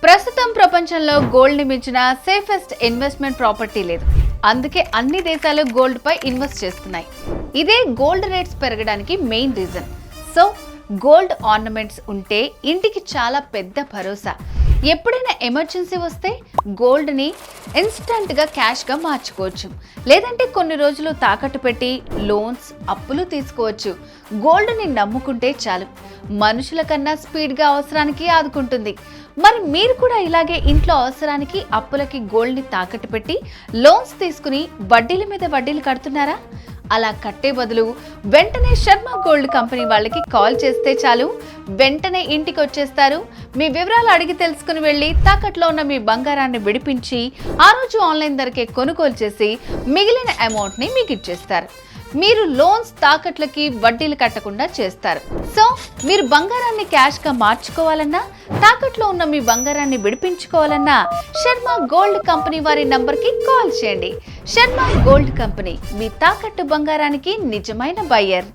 ప్రస్తుతం ప్రపంచంలో గోల్డ్ ని మించిన సేఫెస్ట్ ఇన్వెస్ట్మెంట్ ప్రాపర్టీ లేదు. అందుకే అన్ని దేశాలు గోల్డ్ పై ఇన్వెస్ట్ చేస్తున్నాయి. ఇదే గోల్డ్ రేట్స్ పెరగడానికి main reason. So gold ornaments ఉంటే ఇంటికి చాలా పెద్ద భరోసా. ఎప్పుడైనా ఎమర్జెన్సీ వస్తే గోల్డ్ని ఇన్స్టంట్గా క్యాష్గా మార్చుకోవచ్చు. లేదంటే కొన్ని రోజులు తాకట్టు పెట్టి లోన్స్, అప్పులు తీసుకోవచ్చు. గోల్డ్ని నమ్ముకుంటే చాలు, మనుషుల కన్నా స్పీడ్గా అవసరానికి ఆదుకుంటుంది. మరి మీరు కూడా ఇలాగే ఇంట్లో అవసరానికి, అప్పులకి గోల్డ్ని తాకట్టు పెట్టి లోన్స్ తీసుకుని వడ్డీల మీద వడ్డీలు కడుతున్నారా? అలా కట్టే బదులు వెంటనే శర్మ గోల్డ్ కంపెనీ వాళ్ళకి కాల్ చేస్తే చాలు, వెంటనే ఇంటికి వచ్చేస్తారు. మీ వివరాలు అడిగి తెలుసుకుని వెళ్ళి తాకట్లో ఉన్న మీ బంగారాన్ని విడిపించి ఆ రోజు ఆన్లైన్ ధరకే కొనుగోలు చేసి మిగిలిన అమౌంట్ని మీకు ఇచ్చేస్తారు. మీరు లోన్స్, తాకట్లకి వడ్డీలు కట్టకుండా చేస్తారు. సో మీరు బంగారాన్ని క్యాష్గా మార్చుకోవాలన్నా, తాకట్లో ఉన్న మీ బంగారాన్ని విడిపించుకోవాలన్నా శర్మ గోల్డ్ కంపెనీ వారి నంబర్కి కాల్ చేయండి. శర్మ గోల్డ్ కంపెనీ, మీ తాకట్టు బంగారానికి నిజమైన బయ్యర్.